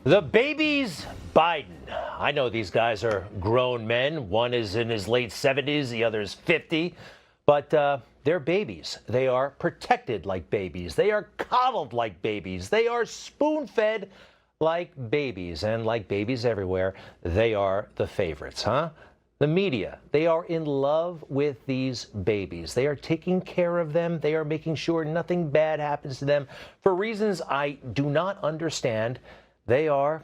The baby's Biden. I know these guys are grown men. One is in his late 70s, the other's 50. But they're babies. They are protected like babies. They are coddled like babies. They are spoon-fed like babies. And like babies everywhere, they are the favorites, huh? The media, they are in love with these babies. They are taking care of them. They are making sure nothing bad happens to them. For reasons I do not understand, they are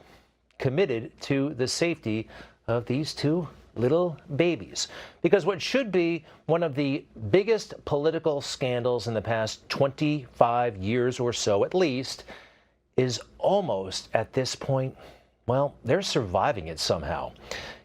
committed to the safety of these two little babies. Because what should be one of the biggest political scandals in the past 25 years or so, at least, is almost at this point, well, they're surviving it somehow.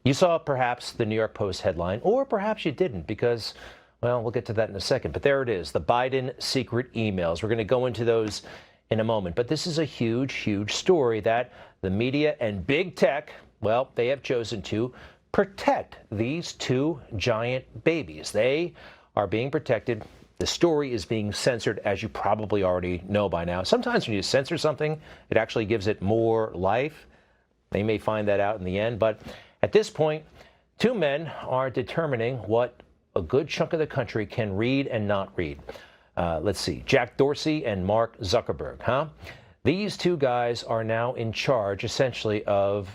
You saw perhaps the New York Post headline, or perhaps you didn't because, well, we'll get to that in a second. But there it is, the Biden secret emails. We're going to go into those in a moment. But this is a huge, huge story that the media and big tech, well, they have chosen to protect these two giant babies. They are being protected. The story is being censored, as you probably already know by now. Sometimes when you censor something, it actually gives it more life. They may find that out in the end. But at this point, two men are determining what a good chunk of the country can read and not read. Let's see, Jack Dorsey and Mark Zuckerberg, huh? These two guys are now in charge, essentially, of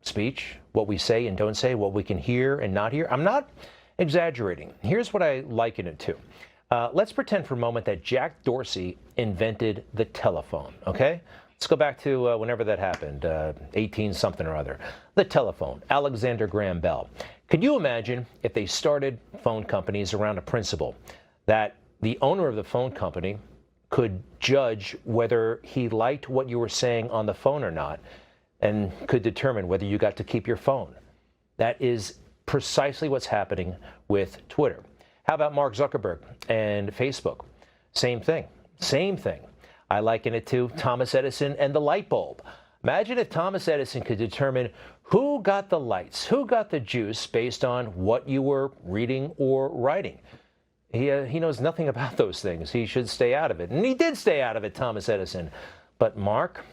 speech, what we say and don't say, what we can hear and not hear. I'm not exaggerating. Here's what I liken it to. Let's pretend for a moment that Jack Dorsey invented the telephone, okay? Let's go back to whenever that happened, 18-something or other. The telephone, Alexander Graham Bell. Could you imagine if they started phone companies around a principle that the owner of the phone company could judge whether he liked what you were saying on the phone or not and could determine whether you got to keep your phone? That is precisely what's happening with Twitter. How about Mark Zuckerberg and Facebook? Same thing. Same thing. I liken it to Thomas Edison and the light bulb. Imagine if Thomas Edison could determine who got the lights, who got the juice based on what you were reading or writing. He knows nothing about those things. He should stay out of it. And he did stay out of it, Thomas Edison. But Mark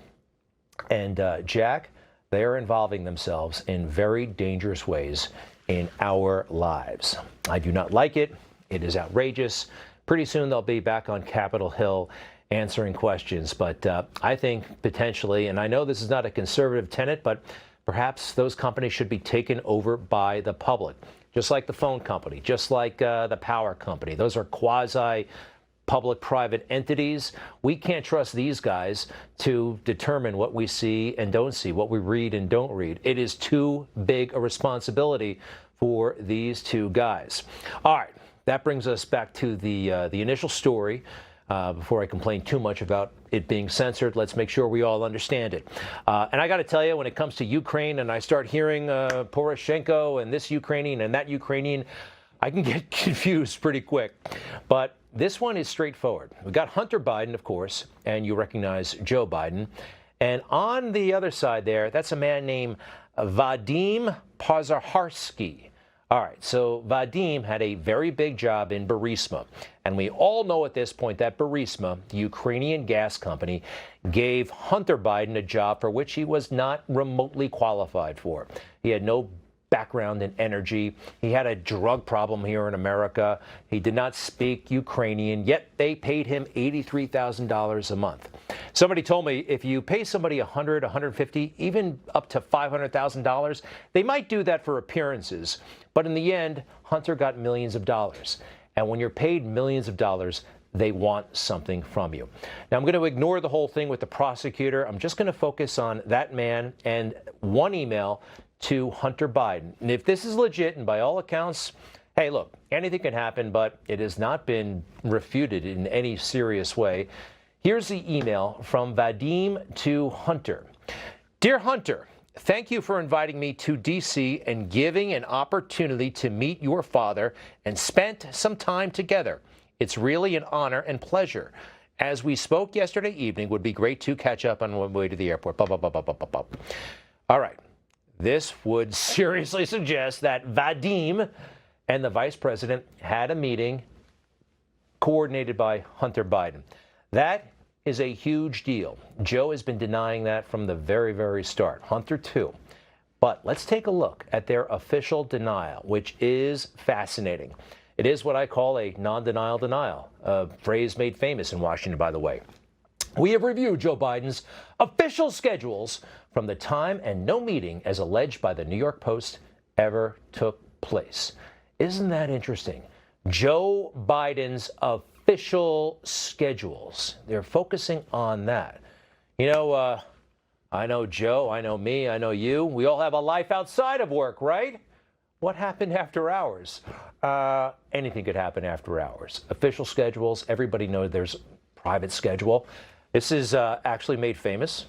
and Jack, they are involving themselves in very dangerous ways in our lives. I do not like it. It is outrageous. Pretty soon they'll be back on Capitol Hill answering questions. But I think potentially, and I know this is not a conservative tenet, but perhaps those companies should be taken over by the public. Just like the phone company, just like the power company. Those are quasi-public-private entities. We can't trust these guys to determine what we see and don't see, what we read and don't read. It is too big a responsibility for these two guys. All right, that brings us back to the initial story. Before I complain too much about it being censored, let's make sure we all understand it. And I got to tell you, when it comes to Ukraine and I start hearing Poroshenko and this Ukrainian and that Ukrainian, I can get confused pretty quick. But this one is straightforward. We got Hunter Biden, of course, and you recognize Joe Biden. And on the other side there, that's a man named Vadim Pozharskyi. All right, so Vadim had a very big job in Burisma. And we all know at this point that Burisma, the Ukrainian gas company, gave Hunter Biden a job for which he was not remotely qualified for. He had no background in energy. He had a drug problem here in America. He did not speak Ukrainian, yet they paid him $83,000 a month. Somebody told me if you pay somebody $100, $150, even up to $500,000, they might do that for appearances. But in the end, Hunter got millions of dollars. And when you're paid millions of dollars, they want something from you. Now, I'm going to ignore the whole thing with the prosecutor. I'm just going to focus on that man and one email to Hunter Biden. And if this is legit, and by all accounts, hey, look, anything can happen, but it has not been refuted in any serious way. Here's the email from Vadim to Hunter. Dear Hunter, thank you for inviting me to D.C. and giving an opportunity to meet your father and spent some time together. It's really an honor and pleasure. As we spoke yesterday evening, would be great to catch up on one way to the airport. All right. This would seriously suggest that Vadim and the vice president had a meeting coordinated by Hunter Biden. That is a huge deal. Joe has been denying that from the very, very start. Hunter, too. But let's take a look at their official denial, which is fascinating. It is what I call a non-denial denial, a phrase made famous in Washington, by the way. We have reviewed Joe Biden's official schedules from the time and no meeting, as alleged by the New York Post, ever took place. Isn't that interesting? Joe Biden's official schedules. They're focusing on that. You know, I know Joe, I know me, I know you. We all have a life outside of work, right? What happened after hours? Anything could happen after hours. Official schedules, everybody knows there's private schedule. This is actually made famous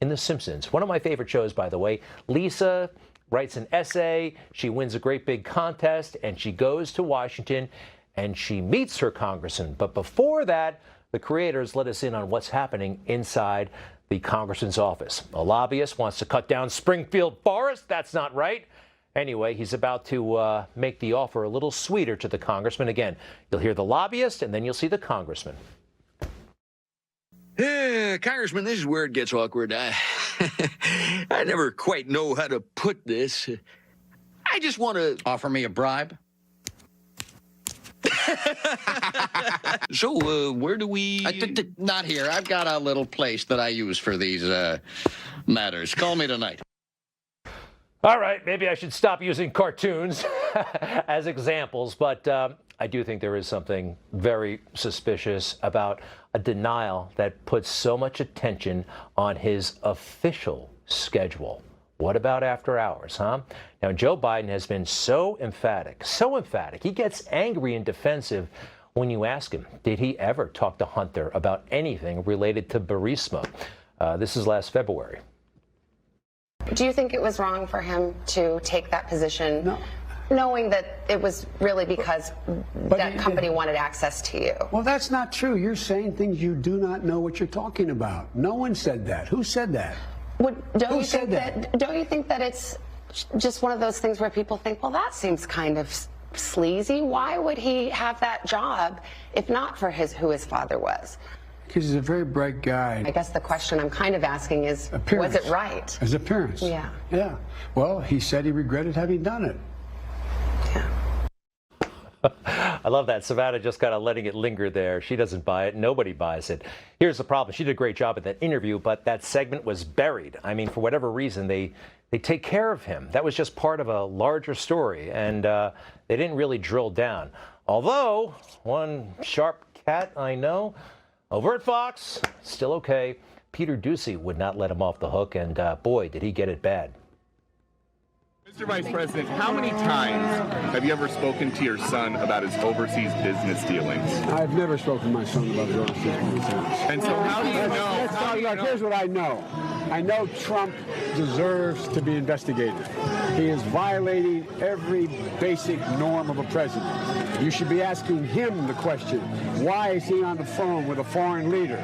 in The Simpsons. One of my favorite shows, by the way. Lisa writes an essay, she wins a great big contest, and she goes to Washington and she meets her congressman. But before that, the creators let us in on what's happening inside the congressman's office. A lobbyist wants to cut down Springfield Forest. That's not right. Anyway, he's about to make the offer a little sweeter to the congressman. Again, you'll hear the lobbyist and then you'll see the congressman. Congressman, this is where it gets awkward. I never quite know how to put this. I just want to... Offer me a bribe? So, where do we... Not here. I've got a little place that I use for these matters. Call me tonight. All right, maybe I should stop using cartoons as examples, but I do think there is something very suspicious about a denial that puts so much attention on his official schedule. What about after hours, huh? Now, Joe Biden has been so emphatic, he gets angry and defensive when you ask him, did he ever talk to Hunter about anything related to Burisma? This is last February. Do you think it was wrong for him to take that position, No. knowing that it was really because that company wanted access to you? Well, that's not true. You're saying things you do not know what you're talking about. No one said that. Who said that? Don't Who you said think that? don't you think that it's just one of those things where people think, well, that seems kind of sleazy. Why would he have that job if not for who his father was? Because he's a very bright guy. I guess the question I'm kind of asking is, Appearance. was it right? His appearance. Yeah. Yeah. Well, he said he regretted having done it. Yeah. I love that. Savannah just kind of letting it linger there. She doesn't buy it. Nobody buys it. Here's the problem. She did a great job at that interview, but that segment was buried. I mean, for whatever reason, they take care of him. That was just part of a larger story, and they didn't really drill down. Although, one sharp cat I know, over at Fox, still okay. Peter Doocy would not let him off the hook, and boy, did he get it bad. Mr. Vice President, how many times have you ever spoken to your son about his overseas business dealings? I've never spoken to my son about his overseas business. And so how do you know? Here's what I know. I know Trump deserves to be investigated. He is violating every basic norm of a president. You should be asking him the question, why is he on the phone with a foreign leader,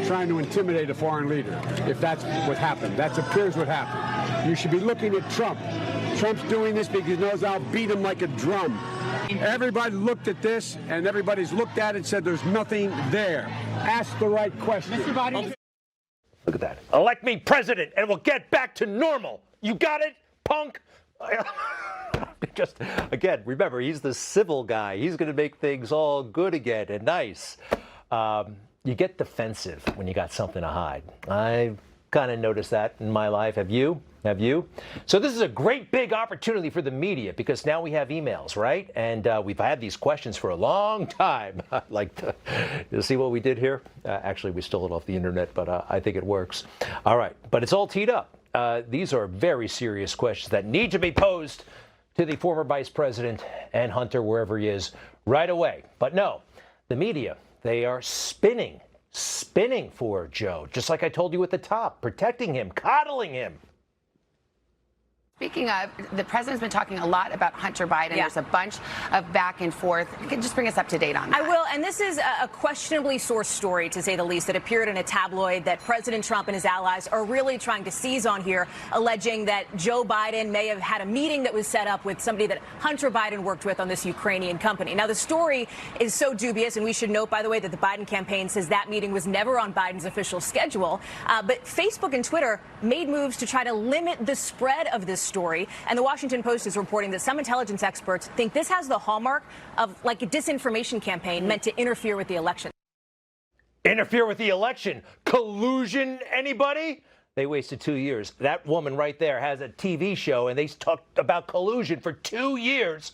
trying to intimidate a foreign leader, if that's what happened? That appears what happened. You should be looking at Trump. Trump's doing this because he knows I'll beat him like a drum. Everybody looked at this, and everybody's looked at it and said there's nothing there. Ask the right question. Mr. Biden. Look at that. Elect me president, and we'll get back to normal. You got it, punk? Just, again, remember, he's the civil guy. He's going to make things all good again and nice. You get defensive when you got something to hide. I've kind of noticed that in my life. Have you? Have you? So this is a great big opportunity for the media because now we have emails, right? And we've had these questions for a long time. Like, you see what we did here? Actually, we stole it off the internet, but I think it works. All right, but it's all teed up. These are very serious questions that need to be posed to the former vice president and Hunter, wherever he is, right away. But no, the media, they are spinning for Joe, just like I told you at the top, protecting him, coddling him. Speaking of, the president's been talking a lot about Hunter Biden. Yeah. There's a bunch of back and forth. You can just bring us up to date on that. I will, and this is a questionably sourced story, to say the least, that appeared in a tabloid that President Trump and his allies are really trying to seize on here, alleging that Joe Biden may have had a meeting that was set up with somebody that Hunter Biden worked with on this Ukrainian company. Now, the story is so dubious, and we should note, by the way, that the Biden campaign says that meeting was never on Biden's official schedule. But Facebook and Twitter made moves to try to limit the spread of this story. And the Washington Post is reporting that some intelligence experts think this has the hallmark of like a disinformation campaign meant to interfere with the election. Interfere with the election? Collusion, anybody? They wasted 2 years. That woman right there has a TV show, and they talked about collusion for 2 years.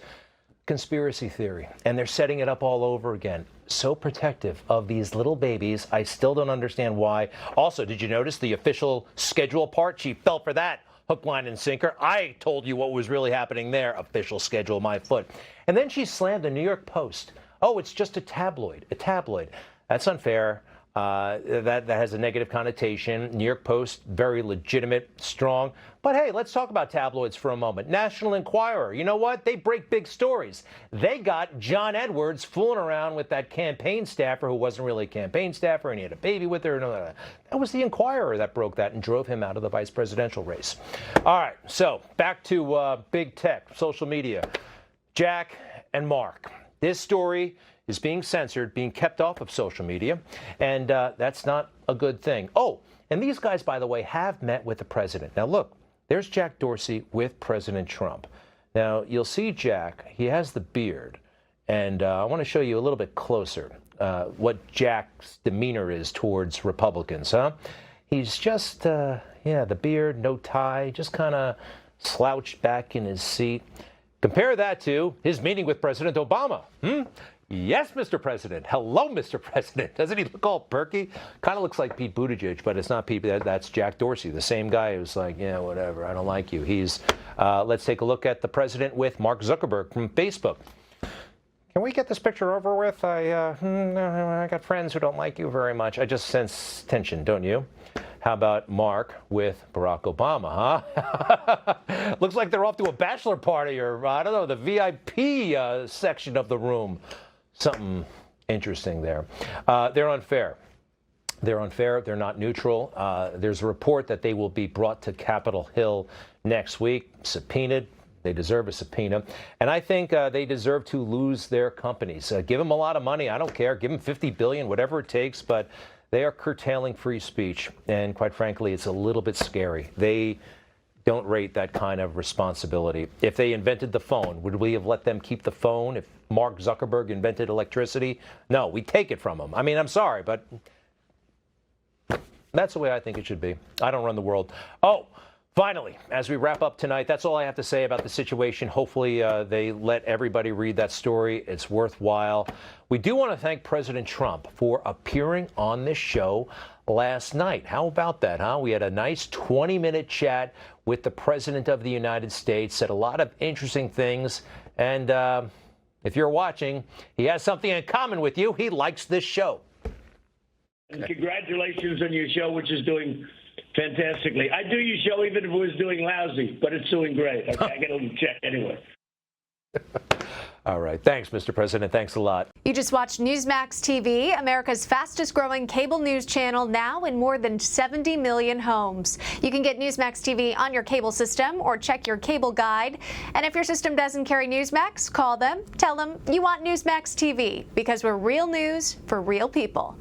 Conspiracy theory. And they're setting it up all over again. So protective of these little babies. I still don't understand why. Also, did you notice the official schedule part? She fell for that. Hook, line, and sinker. I told you what was really happening there. Official schedule, my foot. And then she slammed the New York Post. Oh, it's just a tabloid. A tabloid. That's unfair. That has a negative connotation. New York Post, very legitimate, strong. But hey, let's talk about tabloids for a moment. National Enquirer, you know what? They break big stories. They got John Edwards fooling around with that campaign staffer who wasn't really a campaign staffer, and he had a baby with her. That was the Enquirer that broke that and drove him out of the vice presidential race. All right, so back to big tech, social media. Jack and Mark. This story is being censored, being kept off of social media, and that's not a good thing. Oh, and these guys, by the way, have met with the president. Now, look, there's Jack Dorsey with President Trump. Now, you'll see Jack. He has the beard, and I want to show you a little bit closer what Jack's demeanor is towards Republicans, huh? He's just, the beard, no tie, just kind of slouched back in his seat. Compare that to his meeting with President Obama. Yes, Mr. President. Hello, Mr. President. Doesn't he look all perky? Kind of looks like Pete Buttigieg, but it's not Pete. That's Jack Dorsey, the same guy who's like, yeah, whatever, I don't like you. He's, let's take a look at the president with Mark Zuckerberg from Facebook. Can we get this picture over with? I got friends who don't like you very much. I just sense tension, don't you? How about Mark with Barack Obama, huh? Looks like they're off to a bachelor party or, I don't know, the VIP section of the room. Something interesting there. They're unfair. They're unfair. They're not neutral. There's a report that they will be brought to Capitol Hill next week, subpoenaed. They deserve a subpoena. And I think they deserve to lose their companies. Give them a lot of money. I don't care. Give them $50 billion, whatever it takes. But they are curtailing free speech. And quite frankly, it's a little bit scary. They don't rate that kind of responsibility. If they invented the phone, would we have let them keep the phone? If Mark Zuckerberg invented electricity? No, we take it from him. I mean, I'm sorry, but that's the way I think it should be. I don't run the world. Oh, finally, as we wrap up tonight, that's all I have to say about the situation. Hopefully they let everybody read that story. It's worthwhile. We do want to thank President Trump for appearing on this show last night. How about that, huh? We had a nice 20-minute chat with the President of the United States, said a lot of interesting things. And if you're watching, he has something in common with you. He likes this show. And congratulations on your show, which is doing fantastically. I do your show even if it was doing lousy, but it's doing great. Okay, I get a little check anyway. All right. Thanks, Mr. President. Thanks a lot. You just watched Newsmax TV, America's fastest growing cable news channel, now in more than 70 million homes. You can get Newsmax TV on your cable system or check your cable guide. And if your system doesn't carry Newsmax, call them. Tell them you want Newsmax TV, because we're real news for real people.